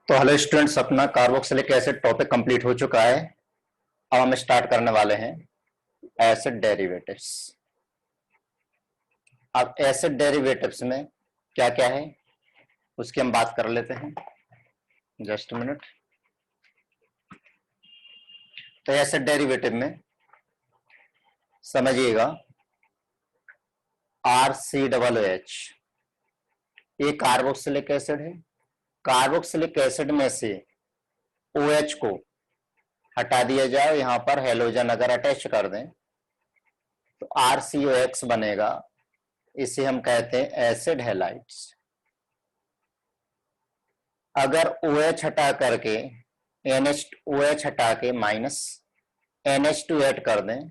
तो hello students, अपना carboxylic acid topic complete हो चुका है। अब हम स्टार्ट करने वाले हैं एसिड डेरिवेटिव्स। अब एसिड डेरिवेटिव्स में क्या क्या है उसकी हम बात कर लेते हैं। Just minute. तो एसिड डेरिवेटिव में समझिएगा RCOOH ये कार्बोक्सिलिक एसिड है। कार्बोक्सिलिक एसिड में से OH को हटा दिया जाए, यहां पर हेलोजन अगर अटैच कर दें तो RCOX बनेगा। इसे हम कहते हैं एसिड हैलाइड्स। अगर OH हटा करके OH हटा के माइनस NH2 ऐड कर दें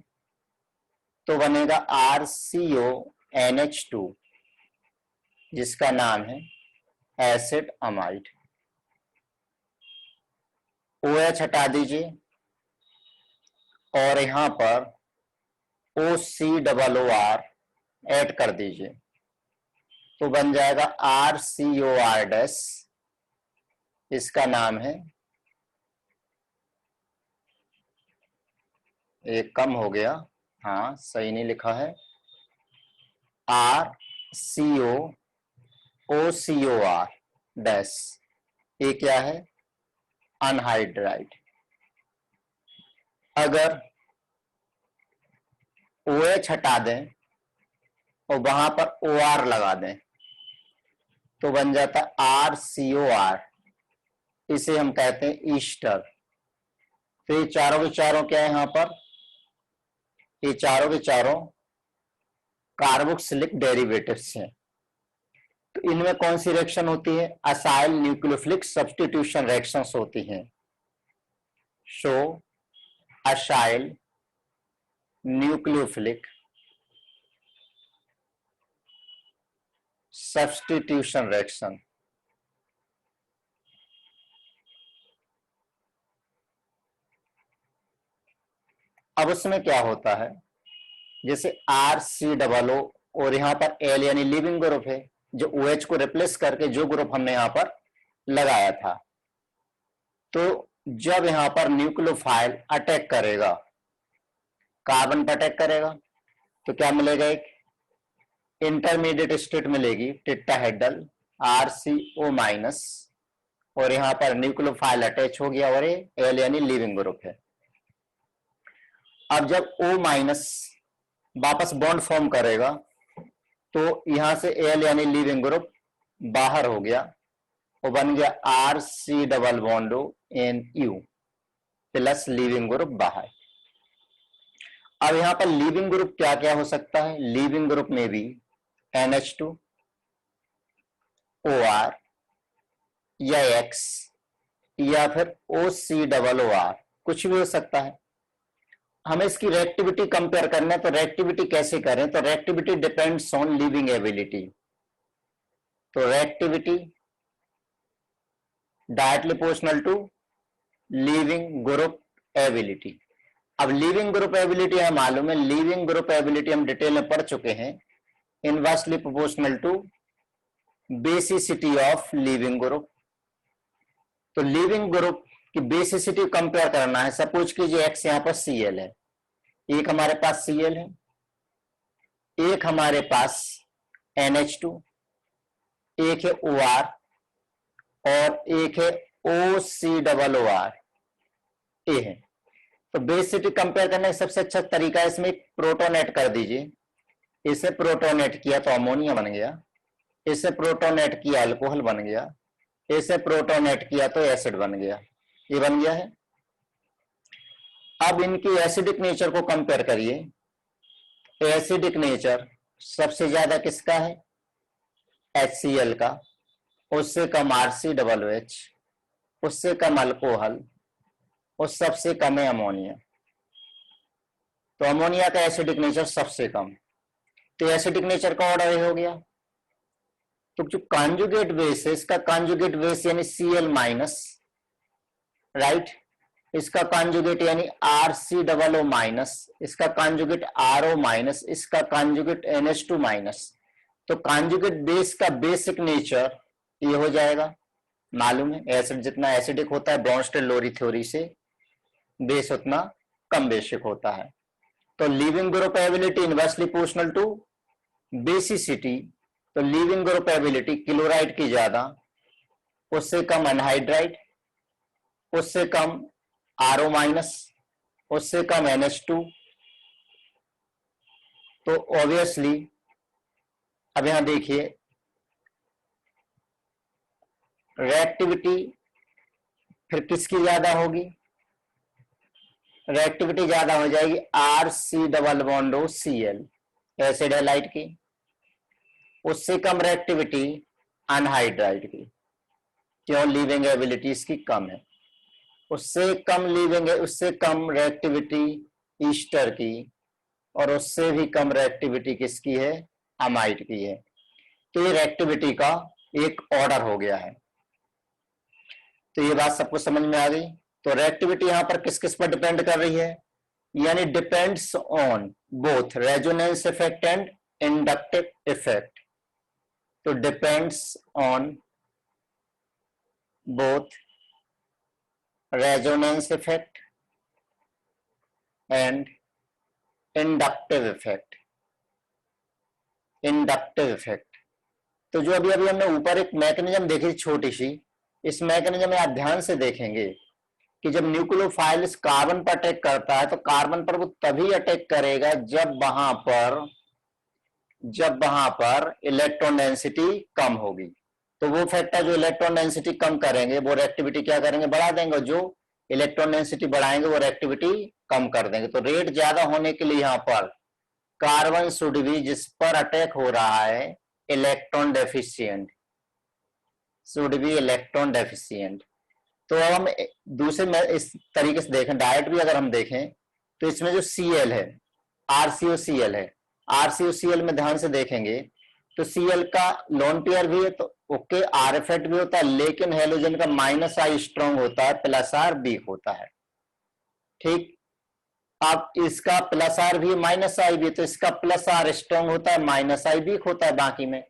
तो बनेगा RCONH2, जिसका नाम है एसिड अमाइड। OH हटा दीजिए और यहां पर OCOOR ऐड कर दीजिए तो बन जाएगा RCOR-। इसका नाम है, एक कम हो गया, हाँ सही नहीं लिखा है, RCOOCOR-। ये क्या है? अनहाइड्राइड। अगर OH हटा दें और वहां पर OR लगा दें तो बन जाता RCOR। इसे हम कहते हैं ईस्टर। तो ये चारों के चारों क्या है यहां पर? ये चारों के चारों कार्बोक्सिलिक डेरिवेटिव्स हैं। तो इनमें कौन सी रिएक्शन होती है? असाइल न्यूक्लियोफिलिक सब्स्टिट्यूशन रिएक्शंस होती हैं। सो असाइल न्यूक्लियोफिलिक सब्स्टिट्यूशन रिएक्शन अब उसमें क्या होता है, जैसे RCOO और यहां पर L यानी लिविंग ग्रुप है, जो OH को रिप्लेस करके जो ग्रुप हमने यहां पर लगाया था। तो जब यहां पर न्यूक्लियोफाइल अटैक करेगा, कार्बन पर अटैक करेगा, तो क्या मिलेगा? एक इंटरमीडिएट स्टेट मिलेगी टेट्राहेड्रल RCO-, और यहां पर न्यूक्लियोफाइल अटैच हो गया और ये L यानी लिविंग ग्रुप है। अब जब O- वापस बॉन्ड फॉर्म करेगा तो यहां से L यानी लिविंग ग्रुप बाहर हो गया और बन गया RC+NU प्लस लिविंग ग्रुप बाहर। अब यहां पर लिविंग ग्रुप क्या क्या हो सकता है? लिविंग ग्रुप में भी NH2, OR या X या फिर OCOOR, कुछ भी हो सकता है। हमें इसकी रिएक्टिविटी कंपेयर करना है, तो रिएक्टिविटी कैसे करें? तो reactivity depends on leaving ability. तो reactivity directly proportional to leaving group ability. अब लिविंग ग्रुप एबिलिटी हमें मालूम है, लिविंग ग्रुप एबिलिटी हम डिटेल में पढ़ चुके हैं, inversely proportional to basicity of leaving group. तो लिविंग ग्रुप की बेसिसिटी कंपेयर करना है। सपोज कीजिए X यहां पर Cl है, एक हमारे पास Cl है, एक हमारे पास NH2, एक है OR और एक है OCOOR ए है। तो बेसिसिटी कंपेयर करने का सबसे अच्छा तरीका है, इसमें एक प्रोटॉन ऐड कर दीजिए। इसे प्रोटॉन ऐड किया तो अमोनिया बन गया, इसे प्रोटॉन ऐड किया अल्कोहल बन गया, इसे प्रोटॉन ऐड किया तो एसिड बन गया। ये बन गया है। अब इनकी एसिडिक नेचर को कंपेयर करिए। एसिडिक नेचर सबसे ज्यादा किसका है? HCl का, उससे कम RCOOH, उससे कम अल्कोहल, और सबसे कम है अमोनिया। तो अमोनिया का एसिडिक नेचर सबसे कम, तो एसिडिक नेचर का ऑर्डर हो गया। तो जो कॉन्जुगेट बेस है, इसका कॉन्जुगेट बेस यानी Cl-, राइट, इसका कॉन्जुगेट यानी RCOO-, इसका कॉन्जुगेट RO-, इसका कॉन्जुगेट NH2-। तो कॉन्जुगेट बेस का बेसिक नेचर ये हो जाएगा। मालूम है, एसिड जितना एसिडिक होता है ब्रॉन्स्टेड-लोरी थ्योरी से, बेस उतना कम बेसिक होता है। तो leaving group ability inversely proportional to basicity. तो लीविंग ग्रुप एबिलिटी क्लोराइड की ज्यादा, उससे कम एनहाइड्राइड, उससे कम आरओ माइनस, उससे कम NH2। तो ऑब्वियसली अब यहां देखिए रिएक्टिविटी फिर किसकी ज्यादा होगी, रिएक्टिविटी ज्यादा हो जाएगी RC double bond O Cl acid halide की, उससे कम रिएक्टिविटी अनहाइड्राइड की। क्यों? लीविंग एबिलिटी इसकी कम है। उससे कम रिएक्टिविटी ईस्टर की, और उससे भी कम रिएक्टिविटी किसकी है, अमाइड की है। तो ये रिएक्टिविटी का एक ऑर्डर हो गया है। तो ये बात सबको समझ में आ गई। तो रिएक्टिविटी यहां पर किस किस पर डिपेंड कर रही है, यानी depends on both resonance effect and inductive effect. तो depends on both resonance effect and inductive effect. Inductive effect तो जो अभी हमने ऊपर एक मैकेनिज्म देखी छोटी सी, इस मैकेनिज्म में आप ध्यान से देखेंगे कि जब न्यूक्लियोफाइल्स कार्बन पर अटैक करता है तो कार्बन पर वो तभी अटैक करेगा जब वहां पर इलेक्ट्रॉन डेंसिटी कम होगी। तो वो फैक्टर जो इलेक्ट्रॉन डेंसिटी कम करेंगे वो रिएक्टिविटी क्या करेंगे, बढ़ा देंगे। जो इलेक्ट्रॉन डेंसिटी बढ़ाएंगे वो रिएक्टिविटी कम कर देंगे। तो रेट ज्यादा होने के लिए यहां पर कार्बन शुड बी, जिस पर अटैक हो रहा है, electron deficient, should be electron deficient. तो अब हम दूसरे में इस तरीके से देखें, डायरेक्ट भी अगर हम देखें तो इसमें जो Cl है, RCOCl है, RCOCl में ध्यान से देखेंगे तो Cl का लोन पेयर भी है, तो ओके Reffect भी होता है, लेकिन हेलोजन का -I स्ट्रॉन्ग होता है, +R वीक होता है। ठीक, अब इसका +R भी -I भी, तो इसका +R स्ट्रॉन्ग होता है, -I वीक होता है बाकी में।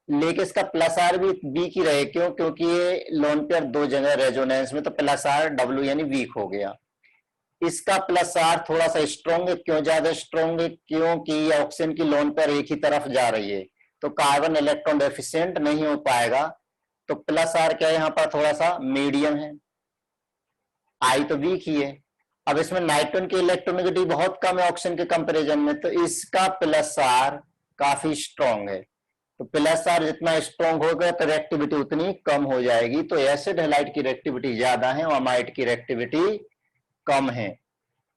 लेकिन इसका +R भी वीक ही रहे, क्यों? क्योंकि ये लोन पेयर दो जगह रेजोनेंस में, तो +R W यानी वीक हो गया। इसका +R थोड़ा सा स्ट्रॉन्ग है। क्यों ज्यादा स्ट्रॉन्ग है? क्योंकि ऑक्सीजन की लोन पेयर एक ही तरफ जा रही है, तो कार्बन इलेक्ट्रॉन डेफिशिएंट नहीं हो पाएगा। तो +R क्या है, यहां पर थोड़ा सा मीडियम है, I तो वीक ही है। अब इसमें नाइट्रोजन की इलेक्ट्रोनेगेटिव बहुत कम है ऑक्सीजन के कंपैरिजन में, तो इसका +R काफी स्ट्रॉन्ग है। तो +R जितना स्ट्रॉन्ग होगा तो रिएक्टिविटी उतनी कम हो जाएगी। तो एसिड हैलाइड की रिएक्टिविटी ज्यादा है और अमाइड की रिएक्टिविटी कम है।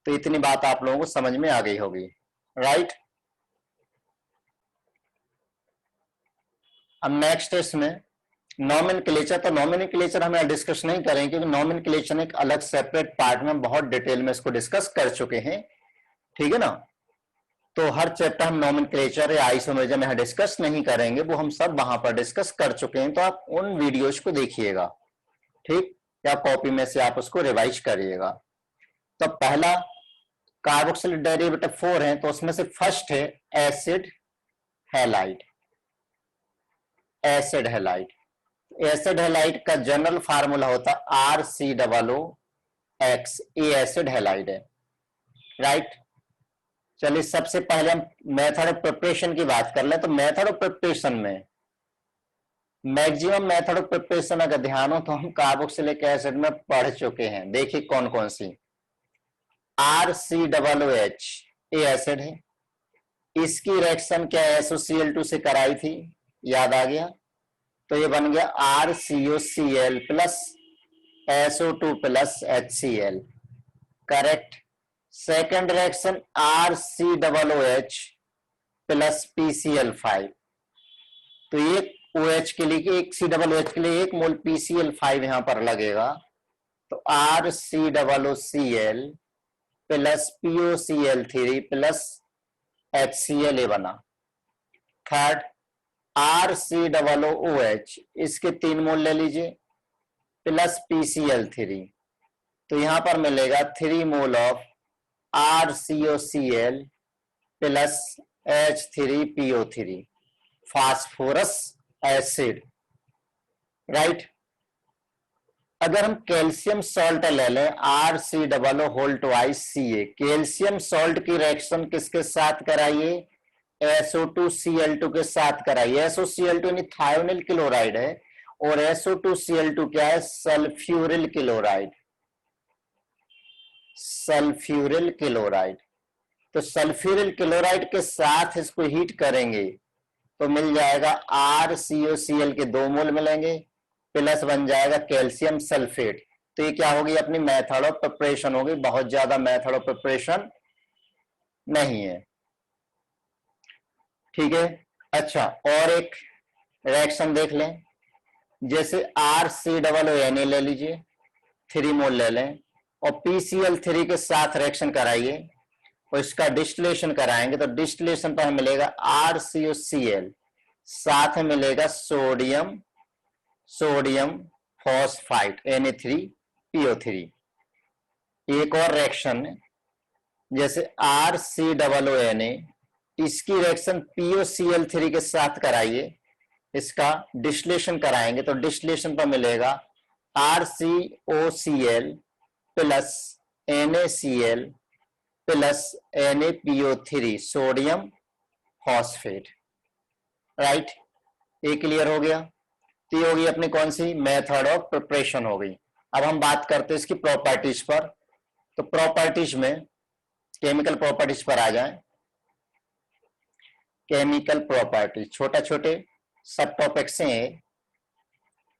तो इतनी बात आप लोगों को समझ में आ गई होगी, राइट। अब नेक्स्ट इसमें नॉमेनक्लेचर। तो नॉमेनक्लेचर हम यहाँ डिस्कस नहीं करेंगे, क्योंकि नॉमेनक्लेचर एक अलग सेपरेट पार्ट में बहुत डिटेल में इसको डिस्कस कर चुके हैं, ठीक है ना। तो हर चैप्टर हम नॉमेनक्लेचर या आइसोमेरिज्म यहाँ डिस्कस नहीं करेंगे, वो हम सब वहां पर डिस्कस कर चुके हैं। तो आप उन वीडियोज को देखिएगा, ठीक, या कॉपी में से आप उसको रिवाइज करिएगा। तो पहला कार्बोक्सिलिक डेरिवेटिव 4 है, तो उसमें से फर्स्ट है acid halide. Acid halide, acid halide का जनरल फार्मूला होता है RCOOX। ये एसिड हैलाइड है, राइट। चलिए सबसे पहले हम मेथड ऑफ प्रिपरेशन की बात कर ले। तो मेथड ऑफ प्रिपरेशन में मैक्सिमम मेथड ऑफ प्रिपरेशन अगर ध्यान हो तो हम कार्बोक्सिलिक एसिड में पढ़ चुके हैं। देखिए कौन कौन सी। RCOOH ये एसिड है, इसकी रिएक्शन क्या SOCl2 से कराई थी, याद आ गया। तो ये बन गया RCOCl plus SO2 plus HCl, correct. Second reaction RCOOH plus PCl5। तो एक OH के लिए, एक COOH के लिए 1 मोल PCl5 यहां पर लगेगा। तो RCOOCl plus POCl3 plus HCl बना। थर्ड RCOOH, इसके 3 मोल ले लीजिए, प्लस PCl3। तो यहां पर मिलेगा 3 mole of RCOCl plus H3PO3, phosphorus acid, right. अगर हम कैल्शियम सॉल्ट ले लें RC whole twice Ca, calcium salt की रिएक्शन किसके साथ कराइए, SO2Cl2 के साथ कराइए। SOCl2 यानी थायोनिल क्लोराइड है और SO2Cl2 क्या है, सल्फ्यूरिल क्लोराइड, सल्फ्यूरिल क्लोराइड। तो सल्फ्यूरिल क्लोराइड के साथ इसको हीट करेंगे तो मिल जाएगा RCOCl के 2 मोल मिलेंगे, प्लस बन जाएगा कैल्शियम सल्फेट। तो ये क्या होगी, अपनी मेथड ऑफ प्रिपरेशन होगी, बहुत ज्यादा मेथड ऑफ प्रिपरेशन नहीं है, ठीक है। अच्छा, और एक रिएक्शन देख लें, जैसे RCOONA ले लीजिए, 3 मोल ले लें और PCl3 के साथ रिएक्शन कराइए और इसका डिस्टिलेशन कराएंगे तो डिस्टिलेशन पर मिलेगा RCOCl, साथ में मिलेगा सोडियम फॉस्फाइड Na3PO3। एक और रिएक्शन जैसे RCOONA, इसकी रिएक्शन POCl3 के साथ कराइए, इसका डिस्टिलेशन कराएंगे तो डिस्टिलेशन पर मिलेगा RCOCl plus NaCl plus NaPO3 sodium phosphate, right. ये क्लियर हो गया। तो ये होगी अपनी कौन सी, मेथड ऑफ प्रिपरेशन हो गई। अब हम बात करते हैं इसकी प्रॉपर्टीज पर। तो प्रॉपर्टीज में केमिकल प्रॉपर्टीज पर आ जाएं। केमिकल प्रॉपर्टीज छोटे छोटे सब टॉपिक्स हैं।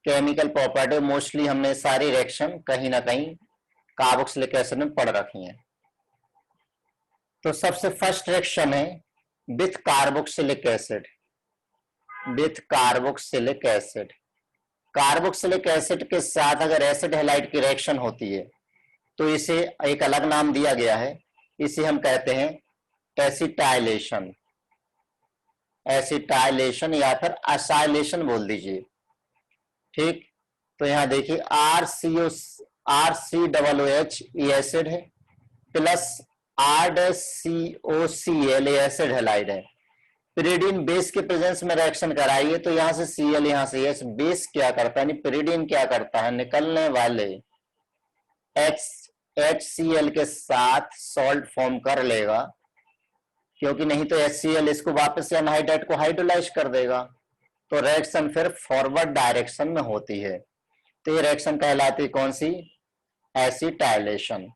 केमिकल प्रॉपर्टी मोस्टली हमने सारी रिएक्शन कहीं ना कहीं कार्बोक्सिलिक एसिड में पढ़ रखी है। तो सबसे फर्स्ट रिएक्शन है with carboxylic acid, with carboxylic acid. Carboxylic acid के साथ अगर एसिड हैलाइड की रिएक्शन होती है तो इसे एक अलग नाम दिया गया है, इसे हम कहते हैं एसिटाइलेशन, एसिटाइलेशन या फिर असाइलेशन बोल दीजिए, ठीक। तो यहां देखिए RCOOH ये एसिड है प्लस RCOCl एसिड हैलाइड है। पिरिडीन बेस के प्रेजेंस में रिएक्शन कराइए तो यहां से Cl यहां से H, बेस क्या करता है, पिरिडीन क्या करता है, निकलने वाले HCl के साथ सॉल्ट फॉर्म कर लेगा, क्योंकि नहीं तो HCl इसको वापस से अनहाइड्राइड को हाइड्रोलाइज कर देगा। तो रिएक्शन फिर फॉरवर्ड डायरेक्शन में होती है। तो ये रिएक्शन कहलाती है कौन सी, एसिटाइलेशन।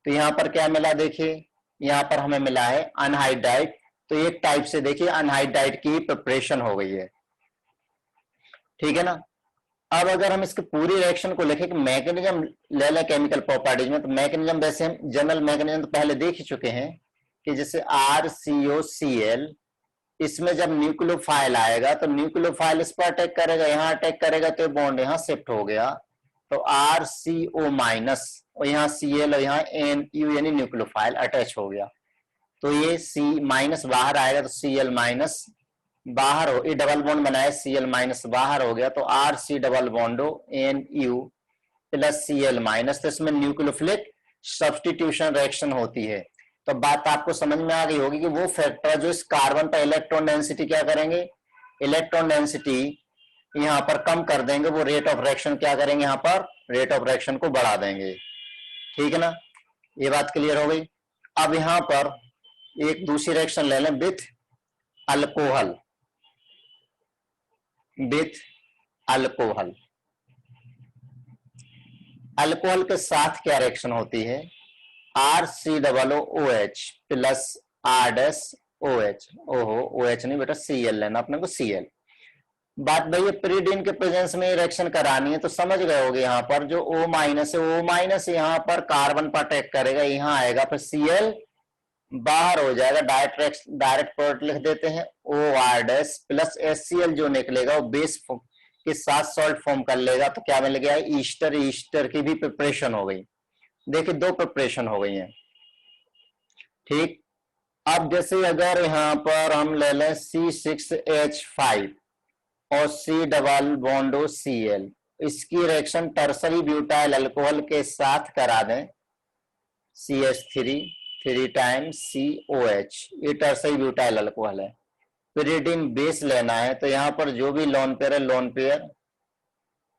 तो यहां पर क्या मिला, देखिए यहां पर हमें मिला है अनहाइड्राइड। तो एक टाइप से देखिए अनहाइड्राइड की प्रिपरेशन हो गई है, ठीक है ना। अब अगर हम इसके पूरी रिएक्शन को लिखें कि मैकेनिज्म ले लें केमिकल प्रॉपर्टीज में, तो मैकेनिज्म वैसे हम जनरल मैकेनिज्म तो पहले देख ही चुके हैं कि जैसे RCOCl, इसमें जब न्यूक्लियोफाइल आएगा तो न्यूक्लियोफाइल इस पर अटैक करेगा, यहाँ अटैक करेगा तो बॉन्ड यहाँ शिफ्ट हो गया, तो RCO- और यहाँ Cl और यहाँ NU यानी न्यूक्लियोफाइल अटैच हो गया। तो ये C- बाहर आएगा तो Cl- बाहर हो, ये डबल बॉन्ड बनाया, Cl- बाहर हो गया तो RC double बॉन्डो NU plus Cl-, तो इसमें न्यूक्लियोफिलिक सब्स्टिट्यूशन रिएक्शन होती है। तो बात आपको समझ में आ गई होगी कि वो फैक्टर जो इस कार्बन पर इलेक्ट्रॉन डेंसिटी क्या करेंगे, इलेक्ट्रॉन डेंसिटी यहाँ पर कम कर देंगे, वो रेट ऑफ रिएक्शन क्या करेंगे, यहाँ पर रेट ऑफ रिएक्शन को बढ़ा देंगे, ठीक है ना। ये बात क्लियर हो गई। अब यहाँ पर एक दूसरी रिएक्शन ले लें with alcohol, with alcohol. Alcohol के साथ क्या रिएक्शन होती है, RCOOH प्लस R-OH, ओहो OH नहीं बेटा Cl लेना अपने को, Cl। बात भाई ये पिरिडीन के प्रेजेंस में रिएक्शन करानी है तो समझ गए होगे, यहाँ पर जो O- है, O- यहाँ पर कार्बन पर अटैक करेगा, यहाँ आएगा फिर Cl बाहर हो जाएगा, डायरेक्ट प्रोडक्ट लिख देते हैं OR- प्लस HCl जो निकलेगा वो बेस के साथ सॉल्ट फॉर्म कर लेगा, तो क्या मिल गया, ईस्टर। ईस्टर की भी प्रिपरेशन हो गई, देखिए 2 प्रिपरेशन हो गई हैं, ठीक। अब जैसे अगर यहाँ पर हम ले लें C6H5 और C डबल बॉन्डो Cl, इसकी रिएक्शन टर्सरी ब्यूटाइल अल्कोहल के साथ करा दें, CH3 3 टाइम्स COH, ये टर्सरी ब्यूटाइल अल्कोहल है। पिरिडीन बेस लेना है तो यहाँ पर जो भी लोन पेयर है, लोन पेयर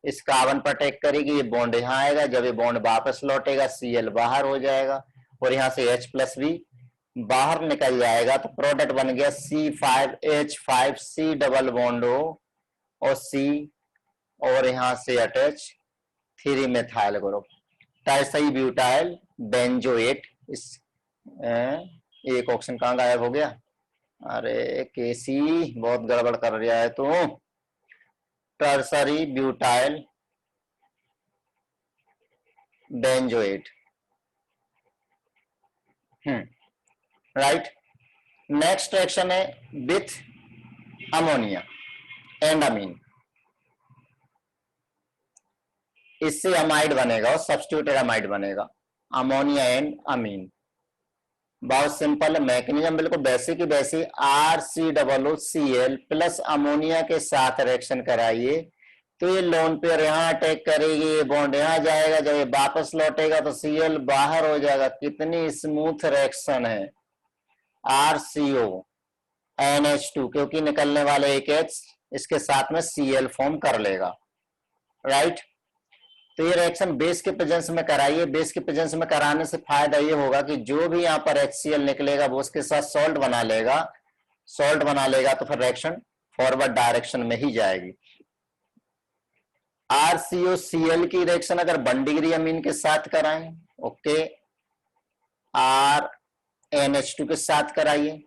इस कार्बन पर अटैक करेगी, ये बॉन्ड यहाँ आएगा, जब ये बॉन्ड वापस लौटेगा Cl बाहर हो जाएगा और यहाँ से H प्लस भी बाहर निकल जाएगा, तो प्रोडक्ट बन गया C5H5C डबल बॉन्ड O और C और यहाँ से attach 3 methyl group, tertiary butyl benzoate. इस एक ऑप्शन कहाँ गायब हो गया? अरे केसी बहुत गड़बड़ कर रहा है तू। Tertiary butyl benzoate, right. Next reaction है विथ अमोनिया एंड अमीन। इससे अमाइड बनेगा और सब्स्टिट्यूटेड अमाइड बनेगा, अमोनिया एंड अमीन। बहुत सिंपल मैकेनिज्म, बिल्कुल वैसे की वैसे RCOOCl प्लस अमोनिया के साथ रिएक्शन कराइए तो ये लोन पेयर यहाँ अटैक करेगी, ये बॉन्ड यहाँ जाएगा, जब ये वापस लौटेगा तो Cl बाहर हो जाएगा। कितनी स्मूथ रिएक्शन है। RCO NH2 क्योंकि निकलने वाले एक H इसके साथ में Cl फॉर्म कर लेगा, राइट। तो ये रिएक्शन बेस के प्रेजेंस में कराइए। बेस के प्रेजेंस में कराने से फायदा ये होगा कि जो भी यहाँ पर HCl निकलेगा वो उसके साथ सॉल्ट बना लेगा, सॉल्ट बना लेगा तो फिर रिएक्शन फॉरवर्ड डायरेक्शन में ही जाएगी। RCOCl की रिएक्शन अगर 1 डिग्री अमीन के साथ कराएं, ओके, RNH2 के साथ कराइए,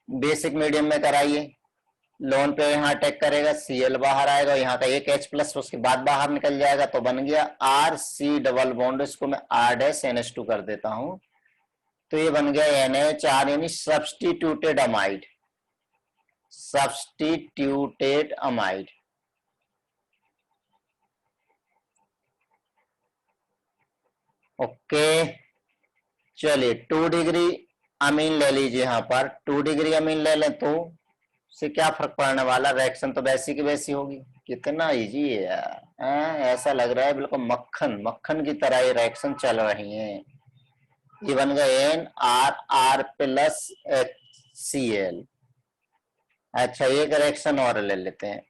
बेसिक मीडियम में कराइए, लोन पे यहाँ अटैक करेगा, Cl बाहर आएगा, यहाँ का एक H प्लस उसके बाद बाहर निकल जाएगा, तो बन गया RC डबल बॉन्ड, इसको मैं R-NH2 कर देता हूं, तो ये बन गया NHR यानी substituted amide, substituted amide. Okay, चलिए 2 डिग्री अमीन ले लीजिए। यहाँ पर 2 डिग्री अमीन ले लें तो से क्या फर्क पड़ने वाला, रिएक्शन तो वैसी की वैसी होगी। कितना इजी है यार, ऐसा लग रहा है बिल्कुल मक्खन मक्खन की तरह ये रिएक्शन चल रही है। ये बन गया NRR प्लस HCl। अच्छा एक रिएक्शन और ले लेते हैं,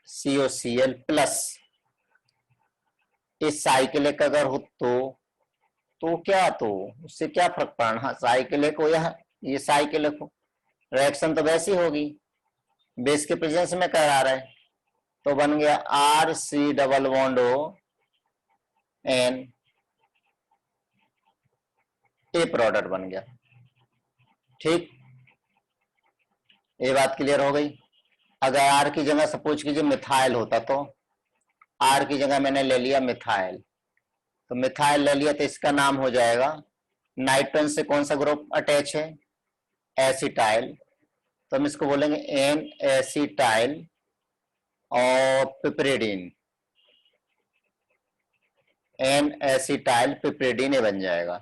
COCl प्लस, इस साइक्लिक अगर हो तो क्या, तो उससे क्या फर्क पड़ना। हाँ साइक्लिक हो या ये साइक्लिक हो, रिएक्शन तो वैसी होगी, बेस के प्रेजेंस में करा रहे हैं, तो बन गया RC double bond O N, ए प्रोडक्ट बन गया। ठीक, ये बात क्लियर हो गई। अगर R की जगह सपोज कीजिए मिथाइल होता तो R की जगह मैंने ले लिया मिथाइल, तो मिथाइल ले लिया तो इसका नाम हो जाएगा, नाइट्रोजन से कौन सा ग्रुप अटैच है, एसिटाइल, तो हम इसको बोलेंगे N एसिटाइल और पिपरिडीन, N एसिटाइल पिपरिडीन बन जाएगा।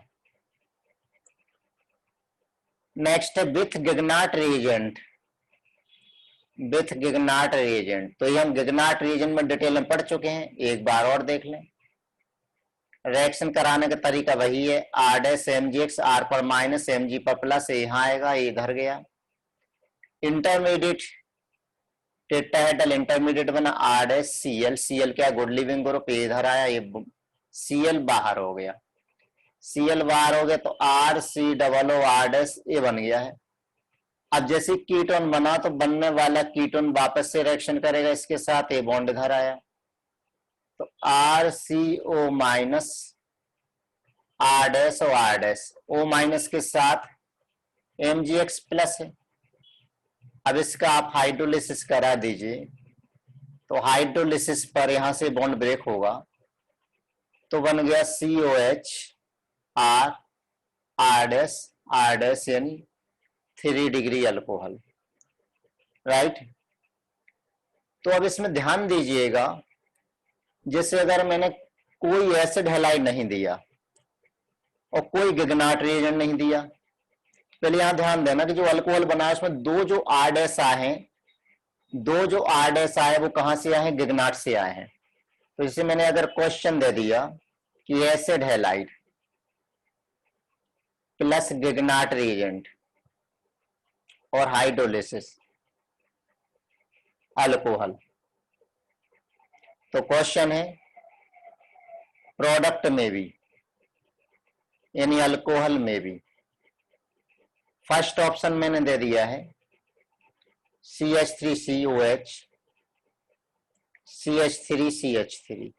नेक्स्ट है विथ गिगनाट रिएजेंट, विथ गिगनाट रिएजेंट, तो ये हम गिगनाट रिएजेंट में डिटेल में पढ़ चुके हैं, एक बार और देख लें। रिएक्शन कराने का तरीका वही है, R-MgX R पर माइनस Mg पर प्लस, यहाँ आएगा, ये इधर गया। इंटरमीडिएट टेट्राहेड्रल इंटरमीडिएट बना R-Cl, Cl क्या गुड लिविंग ग्रुप, ये इधर आया, ये Cl बाहर हो गया, Cl बाहर हो गया तो RC00 R- ये बन गया है। अब जैसे कीटोन बना तो बनने वाला कीटोन वापस से रिएक्शन करेगा इसके साथ, ये बॉन्ड इधर आया, तो RCO माइनस R- और R- O माइनस के साथ MgX प्लस है। अब इसका आप हाइड्रोलिसिस करा दीजिए, तो हाइड्रोलिसिस पर यहां से बॉन्ड ब्रेक होगा, तो बन गया COH R R- यानी 3 डिग्री अल्कोहल, राइट। तो अब इसमें ध्यान दीजिएगा, जैसे अगर मैंने कोई एसिड हैलाइड नहीं दिया और कोई गिगनाट रिएजेंट नहीं दिया, पहले यहां ध्यान देना कि जो अल्कोहल बना है उसमें दो जो R- आए हैं, दो जो R- आए वो कहां से आए हैं, गिगनाट से आए हैं। तो इसे मैंने अगर क्वेश्चन दे दिया कि एसिड हैलाइड प्लस गिगनाट रिएजेंट और हाइड्रोलिसिस अल्कोहल, तो क्वेश्चन है प्रोडक्ट में भी यानी अल्कोहल में भी। फर्स्ट ऑप्शन मैंने दे दिया है CH3COH, CH3CH3,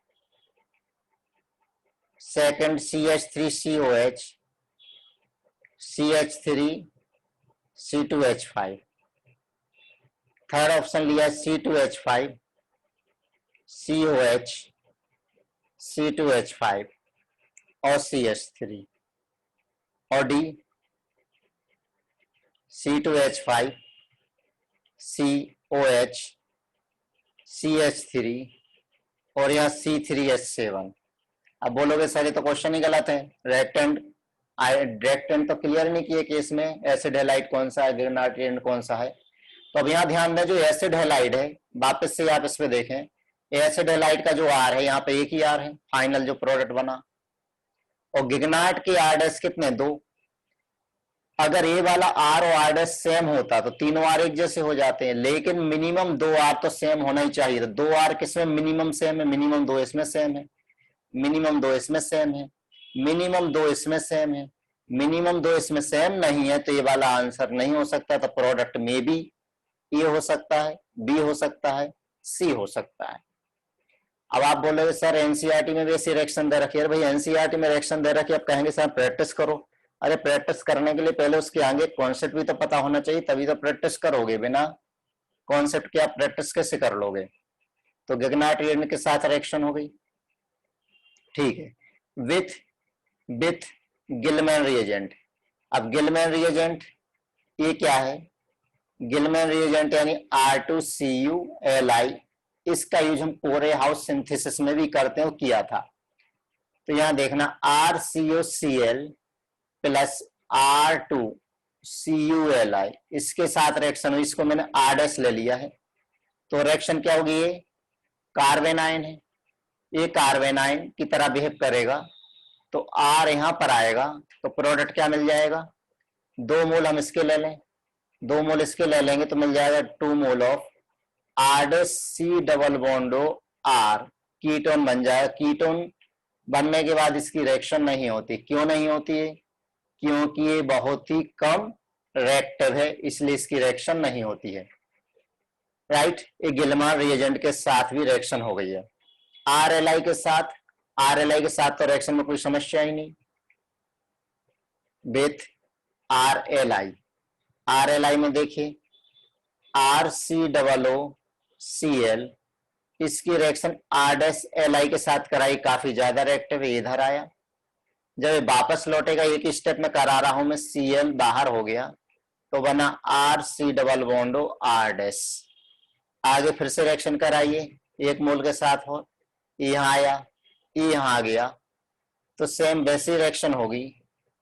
second CH3COH, CH3C2H5, third option लिया C2H5, COH, C2H5 और CH3, और डी C2H5, COH, CH3 और यहाँ C3H7। अब बोलोगे सर ये तो क्वेश्चन ही गलत है, डायरेक्ट एंड तो क्लियर नहीं किए कि इसमें एसिड हैलाइड कौन सा है, गिरनाट एंड कौन सा है। तो अब यहाँ ध्यान दें, जो एसिड हैलाइड है, वापस से आप इस पे देखें, एसिड हैलाइड का जो आर है यहाँ पे एक ही आर है, फाइनल जो प्रोडक्ट बना, और गिगनाट के आर डैश कितने, 2। अगर ए वाला आर और आर डैश सेम होता तो तीनों आर एक जैसे हो जाते हैं, लेकिन मिनिमम 2 आर तो सेम होना ही चाहिए। तो 2 आर किसमें मिनिमम सेम है, मिनिमम 2 इसमें सेम है, मिनिमम 2 इसमें सेम है, मिनिमम 2 इसमें सेम है, मिनिमम 2 इसमें सेम नहीं है, तो ये वाला आंसर नहीं हो सकता। तो प्रोडक्ट में भी ए हो सकता है, बी हो सकता है, सी हो सकता है। अब आप बोलोगे सर एनसीईआरटी में भी ऐसी रिएक्शन दे रखी है। भाई एनसीईआरटी में रिएक्शन दे रखी है, आप कहेंगे सर प्रैक्टिस करो। अरे प्रैक्टिस करने के लिए पहले उसके आगे कॉन्सेप्ट भी तो पता होना चाहिए, तभी तो प्रैक्टिस करोगे। बिना कॉन्सेप्ट के आप प्रैक्टिस कैसे कर लोगे। तो गिगनाट रिएजेंट के साथ रिएक्शन हो गई, ठीक है, विथ गिलमैन रिएजेंट। अब गिलमैन रिएजेंट ये क्या है, गिलमैन रिएजेंट यानी R2CuLi, इसका यूज हम कोरे हाउस सिंथेसिस में भी करते हैं, किया था। तो यहां देखना RCOCl प्लस R2CuLi, इसके साथ रिएक्शन हुई, इसको मैंने R' ले लिया है। तो रिएक्शन क्या होगी, ये कार्बन आयन है, ये कार्बन आयन की तरह बिहेव करेगा, तो R यहां पर आएगा, तो प्रोडक्ट क्या मिल जाएगा, 2 मोल हम इसके ले लें, 2 मोल इसके ले लेंगे तो मिल जाएगा 2 mole of R' double bond R, ketone बन जाएगा। कीटोन बनने के बाद इसकी रिएक्शन नहीं होती, क्यों नहीं होती है, क्योंकि ये बहुत ही कम रिएक्टिव है, इसलिए इसकी रिएक्शन नहीं होती है, राइट। ये गिलमैन रिएजेंट के साथ भी रिएक्शन हो गई है। RLi के साथ, RLi के साथ तो रिएक्शन में कोई समस्या ही नहीं। विथ RLi में देखिए RCOOCl, इसकी रिएक्शन R' के साथ कराई, काफी ज्यादा रिएक्टिव है, इधर आया। जब वापस लौटेगा, एक ही स्टेप में करा रहा हूं मैं, Cl बाहर हो गया, तो बना RC डबल बॉन्ड R'। आगे फिर से रिएक्शन कराइए, 1 मोल के साथ हो, यहाँ आया, यहाँ आ गया, तो सेम वैसी रिएक्शन होगी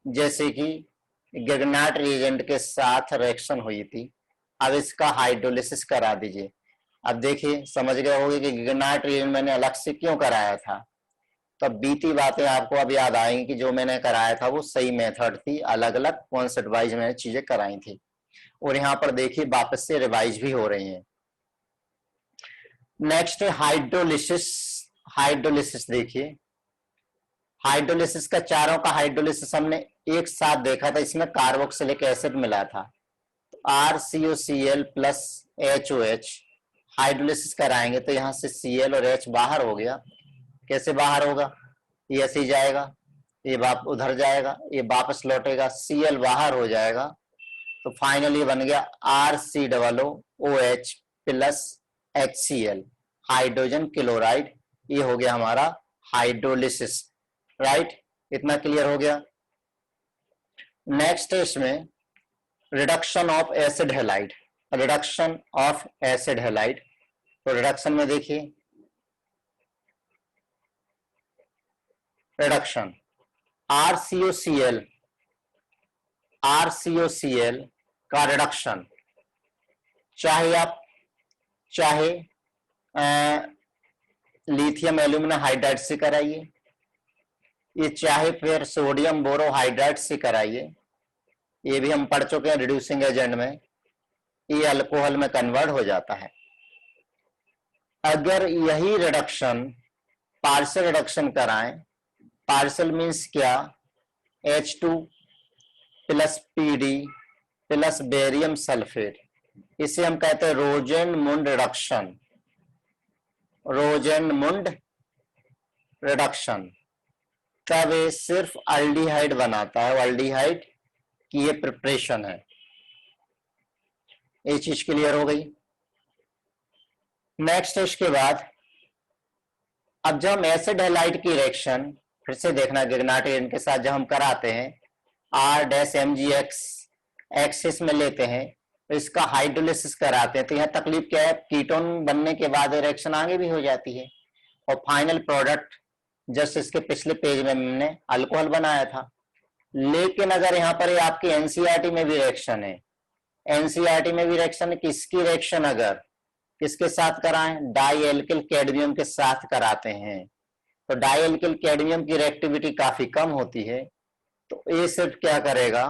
जैसे कि गिगनाट रिएजेंट के साथ रिएक्शन हुई थी। अब इसका हाइड्रोलिसिस करा दीजिए। अब देखिए समझ गए होंगे कि गिगनाट रिएजेंट मैंने अलग से क्यों कराया था। तो बीती बातें आपको अब याद आएंगी कि जो मैंने कराया था वो सही मेथड थी, अलग अलग कॉन्सेप्ट वाइज मैंने चीजें कराई थी, और यहाँ पर देखिए वापस से रिवाइज भी हो रही हैं। नेक्स्ट है हाइड्रोलिसिस। हाइड्रोलिसिस देखिए, हाइड्रोलिसिस का चारों का हाइड्रोलिसिस हमने एक साथ देखा था, इसमें कार्बोक्सिलिक एसिड मिला था। तो RCOCl प्लस HOH हाइड्रोलिसिस कराएंगे, तो यहां से Cl और H बाहर हो गया। कैसे बाहर होगा, ये ऐसे जाएगा, ये उधर जाएगा, ये वापस लौटेगा, Cl बाहर हो जाएगा, तो फाइनली बन गया RCOOH plus HCl, hydrogen chloride. ये हो गया हमारा हाइड्रोलिसिस, राइट। इतना क्लियर हो गया। नेक्स्ट है इसमें reduction of acid halide, reduction of acid halide. तो रिडक्शन में देखिए, रिडक्शन RCOCl का रिडक्शन, चाहे लिथियम एल्यूमिना हाइड्राइड से कराइए, ये चाहे फिर सोडियम बोरोहाइड्राइड से कराइए, ये भी हम पढ़ चुके हैं रिड्यूसिंग एजेंट में, ये अल्कोहल में कन्वर्ट हो जाता है। अगर यही रिडक्शन पार्शियल रिडक्शन कराएं, पार्शियल मीन्स क्या, H2 plus PD plus barium sulphate, इसे हम कहते हैं रोजेनमुंड रिडक्शन, रोजेनमुंड रिडक्शन। तब ये सिर्फ अल्डिहाइड बनाता है, अल्डिहाइड की ये प्रिपरेशन है। ये चीज क्लियर हो गई। नेक्स्ट इसके बाद अब जब हम एसिड हैलाइड की रिएक्शन फिर से देखना गिग्नाटियन के साथ जब हम कराते हैं, R-MgX एक्सिस में लेते हैं तो इसका हाइड्रोलिसिस कराते हैं, तो यहाँ तकलीफ क्या है, कीटोन बनने के बाद रिएक्शन आगे भी हो जाती है और फाइनल प्रोडक्ट जस्ट इसके पिछले पेज में हमने अल्कोहल बनाया था। लेकिन अगर यहाँ पर आपकी एनसीईआरटी में भी रिएक्शन है, एनसीईआरटी में भी रिएक्शन है, किसकी रिएक्शन अगर किसके साथ कराएं, डाई एल्किल कैडमियम के साथ कराते हैं, तो डाई एल्किल कैडमियम की रिएक्टिविटी काफी कम होती है, तो ये सिर्फ क्या करेगा,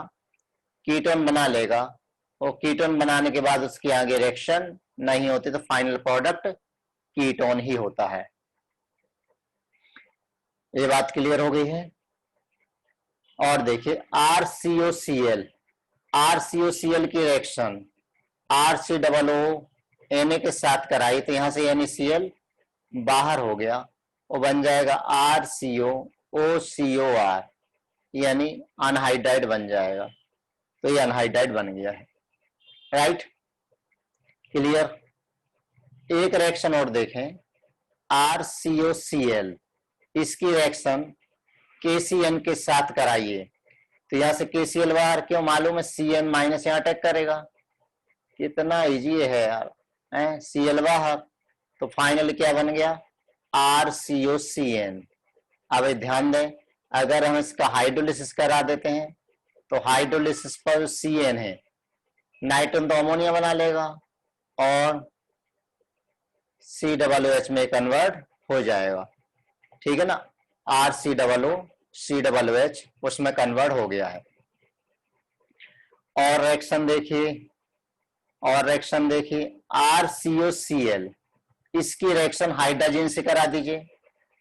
कीटोन बना लेगा और कीटोन बनाने के बाद उसकी आगे रिएक्शन नहीं होती, तो फाइनल प्रोडक्ट कीटोन ही होता है। ये बात क्लियर हो गई है। और देखिए RCOCl, RCOCl की रिएक्शन RCOO Na के साथ कराई, तो यहां से NaCl बाहर हो गया और बन जाएगा RCOOCOR, यानी अनहाइड्राइड बन जाएगा, तो ये अनहाइड्राइड बन गया है। Right, clear. एक रिएक्शन और देखें, RCOCl, इसकी रिएक्शन KCN के साथ कराइए, तो यहां से KCl बाहर, क्यों मालूम है, CN माइनस यहां अटैक करेगा, कितना इजी है यार, Cl बाहर, तो फाइनल क्या बन गया, RCOCN। अब ध्यान दें, अगर हम इसका हाइड्रोलिसिस करा देते हैं तो हाइड्रोलिसिस पर CN है, नाइट्रोजन तो अमोनिया बना लेगा और COOH में कन्वर्ट हो जाएगा, ठीक है ना, RCOOCOH उसमें कन्वर्ट हो गया है। और रिएक्शन देखिए, और रिएक्शन देखिए RCOCl, इसकी रिएक्शन हाइड्रोजन से करा दीजिए,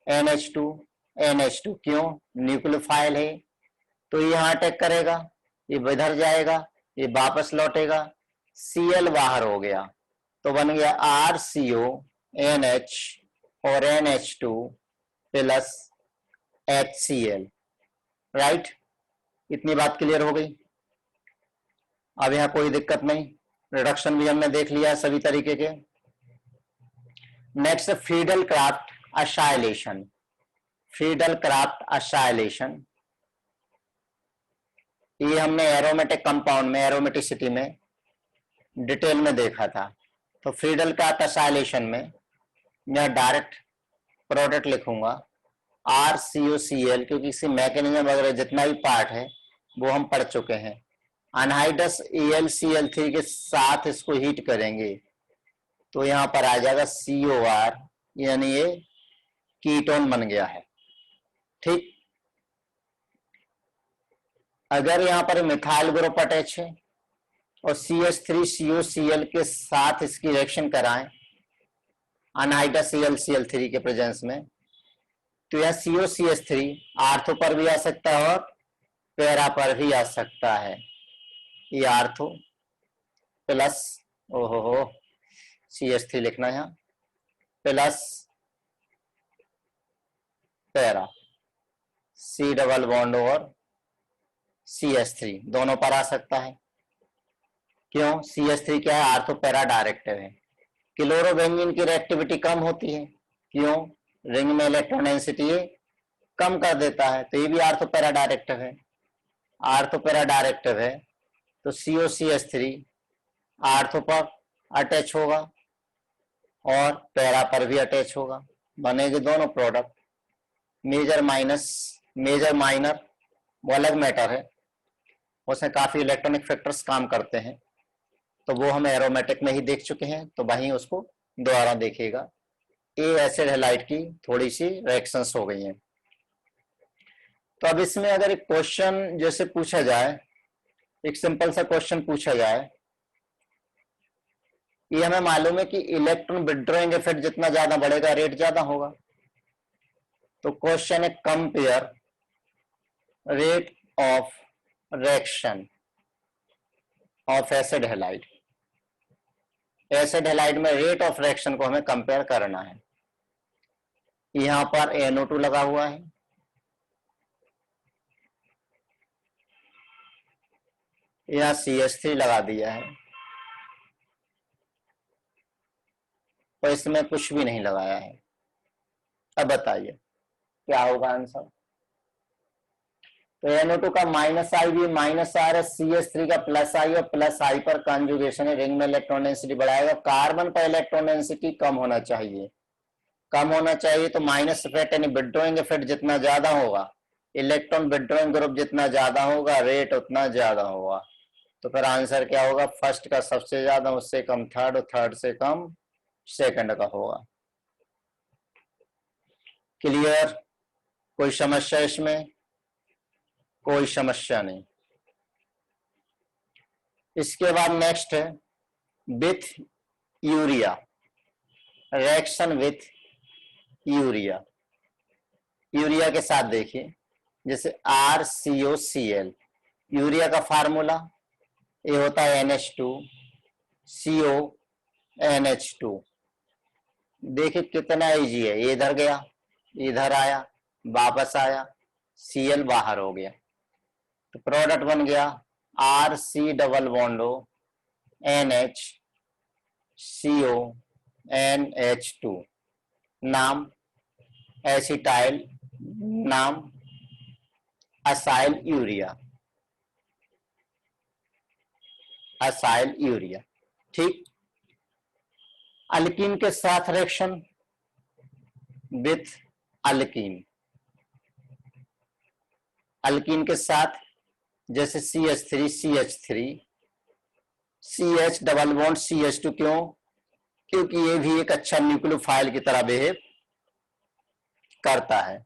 NH2, क्यों, न्यूक्लियोफाइल है, तो ये यहां अटैक करेगा, ये इधर जाएगा, ये वापस लौटेगा, Cl बाहर हो गया, तो बन गया RCONH और NH2 प्लस HCl। राइट, इतनी बात क्लियर हो गई। अब यहां कोई दिक्कत नहीं, रिडक्शन भी हमने देख लिया सभी तरीके के। Next Friedel craft acylation, Friedel craft acylation, ये हमने एरोमेटिक कंपाउंड में, एरोमेटिसिटी में डिटेल में देखा था। तो फ्रीडल क्राफ्ट असाइलेशन में मैं डायरेक्ट प्रोडक्ट लिखूंगा RCOCl, क्योंकि इसी मैकेनिज्म वगैरह जितना भी पार्ट है वो हम पढ़ चुके हैं। अनहाइड्रस AlCl3 के साथ इसको हीट करेंगे तो यहां पर आ जाएगा COR, यानी ये कीटोन बन गया है। ठीक, अगर यहां पर मिथाइल ग्रुप अटैच है और CH3COCl के साथ इसकी रिएक्शन कराएं अनहाइड्रस AlCl3 के प्रेजेंस में, तो यह COCH3 आर्थो पर भी आ सकता है और पैरा पर भी आ सकता है। ये आर्थो प्लस CH3 लिखना है यहाँ, plus para, C double bond और CH3 दोनों पर आ सकता है। क्यों, CH3 क्या है, आर्थो पैरा डायरेक्टिव है। क्लोरोबेंजीन की रिएक्टिविटी कम होती है, क्यों, रिंग में इलेक्ट्रॉन डेंसिटी कम कर देता है, तो ये भी आर्थो पैरा डायरेक्टिव है। आर्थो पैरा डायरेक्टिव है तो COCH3 आर्थो पर अटैच होगा और पैरा पर भी अटैच होगा, बनेगी दोनों product. Major minus, major minor वो अलग मैटर है, उसमें काफी इलेक्ट्रॉनिक फैक्टर्स काम करते हैं, तो वो हम एरोमेटिक में ही देख चुके हैं, तो वहीं उसको दोबारा देखिएगा। ए एसिड हैलाइड की थोड़ी सी रिएक्शंस हो गई हैं। तो अब इसमें अगर एक क्वेश्चन जैसे पूछा जाए, एक सिंपल सा क्वेश्चन पूछा जाए ये हमें मालूम है कि इलेक्ट्रॉन विड्रॉइंग इफेक्ट जितना ज्यादा बढ़ेगा रेट ज्यादा होगा। तो क्वेश्चन है compare rate of reaction of acid halide. Acid halide में रेट ऑफ रिएक्शन को हमें कंपेयर करना है। यहां पर NO2 लगा हुआ है, यहां CH3 लगा दिया है और इसमें कुछ भी नहीं लगाया है। अब बताइए क्या होगा आंसर। तो NO2 का -I भी -R है, CH3 का +I और +I पर कंजुगेशन है, रिंग में इलेक्ट्रॉन डेंसिटी बढ़ाएगा। कार्बन पर इलेक्ट्रॉन डेंसिटी कम होना चाहिए, कम होना चाहिए तो माइनस इफेक्ट यानी विड्रॉइंग इफेक्ट जितना ज्यादा होगा, इलेक्ट्रॉन विड्रॉइंग ग्रुप जितना ज्यादा होगा, रेट उतना ज्यादा होगा। तो फिर आंसर क्या होगा, फर्स्ट का सबसे ज्यादा, उससे कम थर्ड और थर्ड से कम सेकंड का होगा। क्लियर? कोई समस्या इसमें? कोई समस्या नहीं। इसके बाद नेक्स्ट है with urea, reaction with urea. Urea के साथ देखिए, जैसे RCOCl, यूरिया का फार्मूला ये होता है NH2CONH2। देखिए कितना इजी है, ये इधर गया, इधर आया, वापस आया, Cl बाहर हो गया, तो प्रोडक्ट बन गया RC डबल बॉन्ड NHCONH2। नाम एसिटाइल, नाम असाइल यूरिया, असाइल यूरिया। ठीक। अल्कीन के साथ रिएक्शन विथ अल्कीन, अल्कीन के साथ जैसे CH3 CH double bond CH2। क्यों? क्योंकि ये भी एक अच्छा न्यूक्लियोफाइल की तरह बिहेव करता है।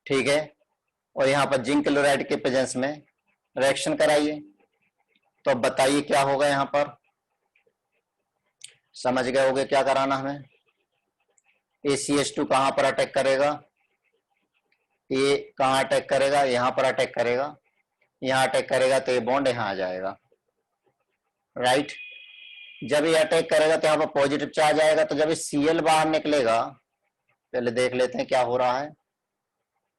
ठीक है। और यहां पर जिंक क्लोराइड के प्रेजेंस में रिएक्शन कराइए, तो अब बताइए क्या होगा। यहां पर समझ गए होगे क्या कराना हमें। ACH2 कहां पर अटैक करेगा, ये कहां अटैक करेगा, यहां पर अटैक करेगा, यहां अटैक करेगा तो ये बॉन्ड यहां आ जाएगा, राइट। जब ये अटैक करेगा तो यहां पर पॉजिटिव चार्ज आएगा, तो जब ये Cl बाहर निकलेगा, पहले देख लेते हैं क्या हो रहा है।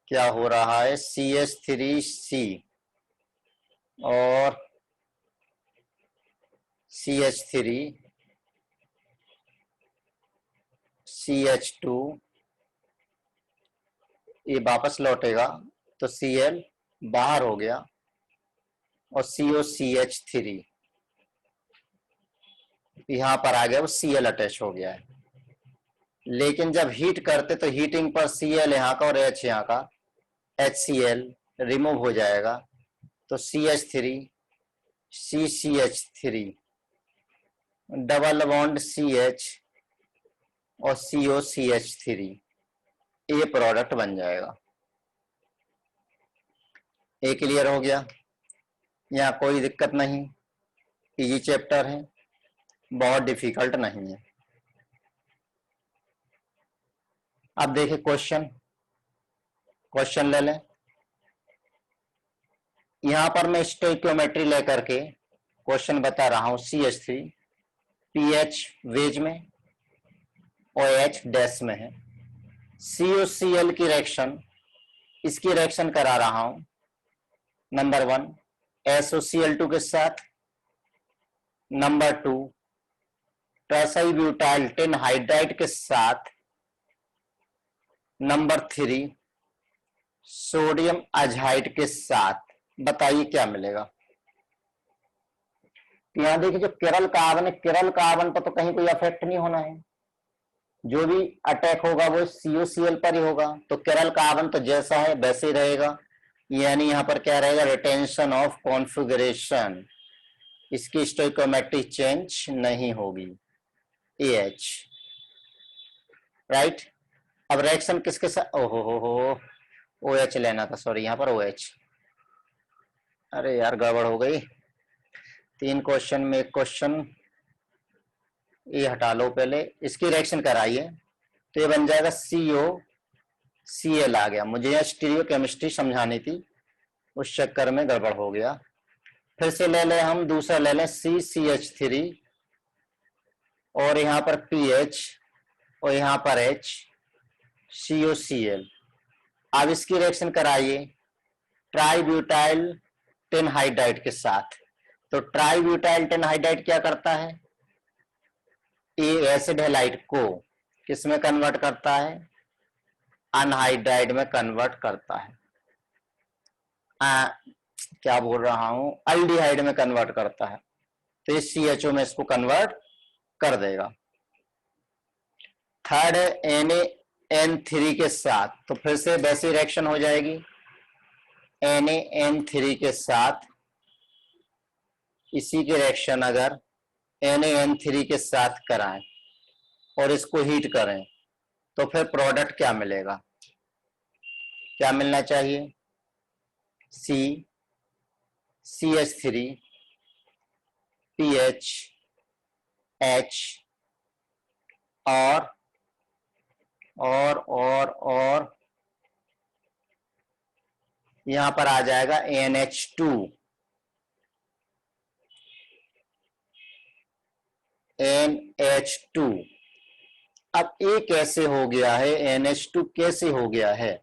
क्या हो रहा है, CH3C और CH3 CH2 ये वापस लौटेगा, तो Cl बाहर हो गया और COCH3 यहां पर आ गया, वो Cl अटैच हो गया है। लेकिन जब हीट करते तो हीटिंग पर Cl यहाँ का और H यहाँ का, HCl रिमूव हो जाएगा, तो CH3 CCH3 double bond CH और COCH3 ये प्रोडक्ट बन जाएगा। ये क्लियर हो गया, यहाँ कोई दिक्कत नहीं, इजी चैप्टर है, बहुत डिफिकल्ट नहीं है। अब देखिए क्वेश्चन, क्वेश्चन ले लें। यहां पर मैं स्टोइकियोमेट्री लेकर के क्वेश्चन बता रहा हूं। CH3 pH वेज में OH डैश में है। COCl की रिएक्शन, इसकी रिएक्शन करा रहा हूं। नंबर 1 SOCl2 के साथ, नंबर 2 ट्राइब्यूटाइल टिन हाइड्राइड के साथ, नंबर 3 सोडियम अजहाइड के साथ। बताइए क्या मिलेगा। यहां देखिए जो किरल कार्बन है, किरल कार्बन पर तो कहीं कोई इफेक्ट नहीं होना है, जो भी अटैक होगा वो COCl पर ही होगा, तो किरल कार्बन तो जैसा है वैसे ही रहेगा। यानी यहां पर क्या रहेगा, रिटेंशन ऑफ कॉन्फ़िगरेशन, इसकी स्टोइकियोमेट्रिक चेंज नहीं होगी, AH, राइट। अब रिएक्शन किसके साथ, ओहो हो OH लेना था, सॉरी यहां पर OH, अरे यार गड़बड़ हो गई। 3 क्वेश्चन में एक क्वेश्चन ये हटा लो, पहले इसकी रिएक्शन कराइए तो ये बन जाएगा COCl आ गया। मुझे यहाँ स्टीरियो केमिस्ट्री समझानी थी, उस चक्कर में गड़बड़ हो गया। फिर से ले लें हम, दूसरा ले लें CCH3 और यहाँ पर PH और यहाँ पर H COCl। अब इसकी रिएक्शन कराइए ट्राईब्यूटाइल टेनहाइड्राइड के साथ। तो ट्राईब्यूटाइल टेनहाइड्राइड क्या करता है, ये एसिड हैलाइड को किस में कन्वर्ट करता है, अनहाइड्राइड में कन्वर्ट करता है। क्या बोल रहा हूं, अल्डिहाइड में कन्वर्ट करता है। तो इस CHO में इसको कन्वर्ट कर देगा। थर्ड NaN3 के साथ, तो फिर से वैसी रिएक्शन हो जाएगी। NaN3 के साथ इसी की रिएक्शन अगर NaN3 के साथ कराएं और इसको हीट करें तो फिर प्रोडक्ट क्या मिलेगा, क्या मिलना चाहिए, CH3 PH H और यहां पर आ जाएगा NH2। NH2 अब ये कैसे हो गया है, NH2 कैसे हो गया है,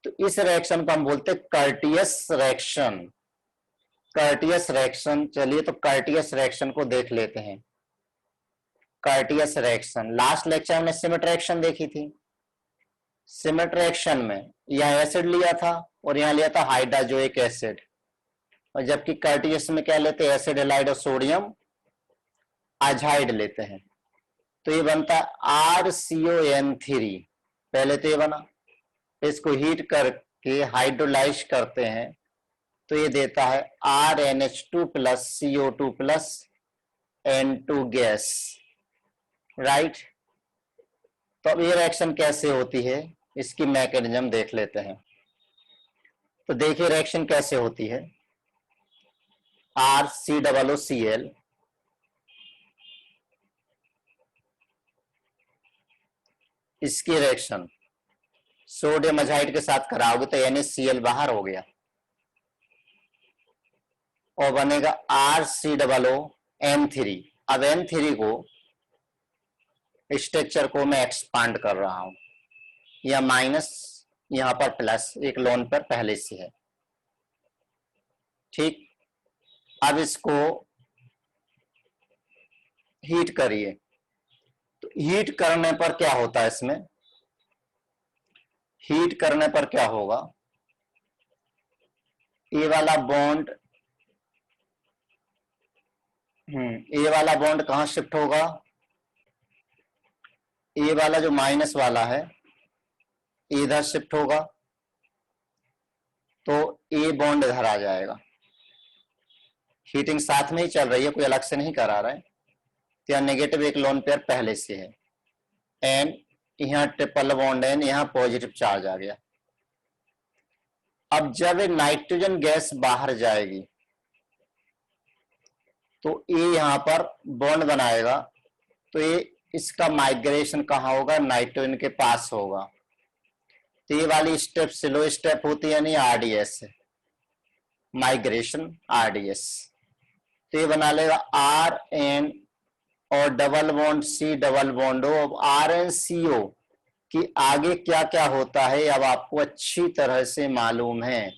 तो इस रिएक्शन को हम बोलते हैं कर्टियस रिएक्शन। कर्टियस रिएक्शन, चलिए तो कर्टियस रिएक्शन को देख लेते हैं। कर्टियस रिएक्शन लास्ट लेक्चर हमने सिमेट रिएक्शन देखी थी। सिमेट रिएक्शन में यहाँ एसिड लिया था और यहाँ लिया था हाइड्रोजोइक एसिड, और जबकि कर्टियस में क्या लेते हैं, एसिड हैलाइड और सोडियम अजाइड लेते हैं। तो ये बनता है RCON3। पहले तो ये बना, इसको हीट करके हाइड्रोलाइज करते हैं तो ये देता है RNH2 plus CO2 plus N2 gas, right. तो अब ये रिएक्शन कैसे होती है, इसकी मैकेनिज्म देख लेते हैं। तो देखिए रिएक्शन कैसे होती है, RCOOCl इसकी रिएक्शन सोडियम अजाइड के साथ कराओगे तो NaCl बाहर हो गया और बनेगा RCOON3। अब N3 को स्ट्रक्चर को मैं एक्सपांड कर रहा हूं, या माइनस यहां पर प्लस, एक लोन पर पहले से है, ठीक। अब इसको हीट करिए, तो हीट करने पर क्या होता है, इसमें हीट करने पर क्या होगा, ए वाला बॉन्ड ए वाला बॉन्ड कहां शिफ्ट होगा, ए वाला जो माइनस वाला है इधर शिफ्ट होगा, तो ए बॉन्ड इधर आ जाएगा। हीटिंग साथ में ही चल रही है, कोई अलग से नहीं करा रहा है। तो यहाँ नेगेटिव एक लोन पेयर पहले से है, एन यहाँ ट्रिपल बॉन्ड एन, यहाँ पॉजिटिव चार्ज आ गया। अब जब नाइट्रोजन गैस बाहर जाएगी तो ये यहाँ पर बॉन्ड बनाएगा, तो ये इसका माइग्रेशन कहाँ होगा, नाइट्रोजन के पास होगा। तो ये वाली स्टेप स्लो स्टेप होती है, यानी RDS माइग्रेशन RDS। तो ये बना लेगा RN और double bond C double bond O। अब RnCO कि आगे क्या क्या होता है अब आपको अच्छी तरह से मालूम है,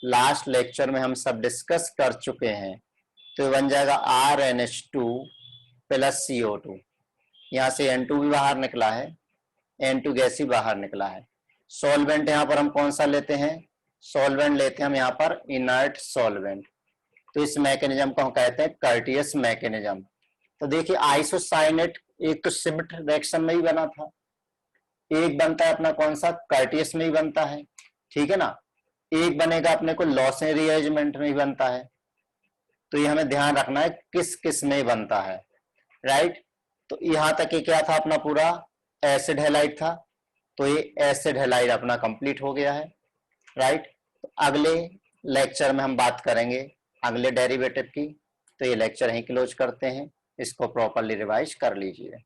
लास्ट लेक्चर में हम सब डिस्कस कर चुके हैं। तो बन जाएगा RNH2 प्लस CO2, यहाँ से N2 भी बाहर निकला है, N2 गैस ही बाहर निकला है। सॉल्वेंट यहाँ पर हम कौन सा लेते हैं, सॉल्वेंट लेते हैं हम यहाँ पर इनर्ट सॉल्वेंट। तो इस मैकेनिज्म को हम कहते हैं कर्टियस मैकेनिज्म। तो देखिए आइसोसाइनेट एक तो सिमेट रिएक्शन में ही बना था, एक बनता है अपना कौन सा, कर्टियस में ही बनता है, ठीक है ना। एक बनेगा अपने को लॉसेन रीअरेंजमेंट में ही बनता है। तो ये हमें ध्यान रखना है किस किस में बनता है, राइट। तो यहां तक ये क्या था अपना पूरा एसिड हैलाइड था, तो ये एसिड हैलाइड अपना कंप्लीट हो गया है, राइट। तो अगले लेक्चर में हम बात करेंगे अगले डेरिवेटिव की। तो ये लेक्चर यहीं क्लोज करते हैं। इसको प्रॉपरली रिवाइज कर लीजिए।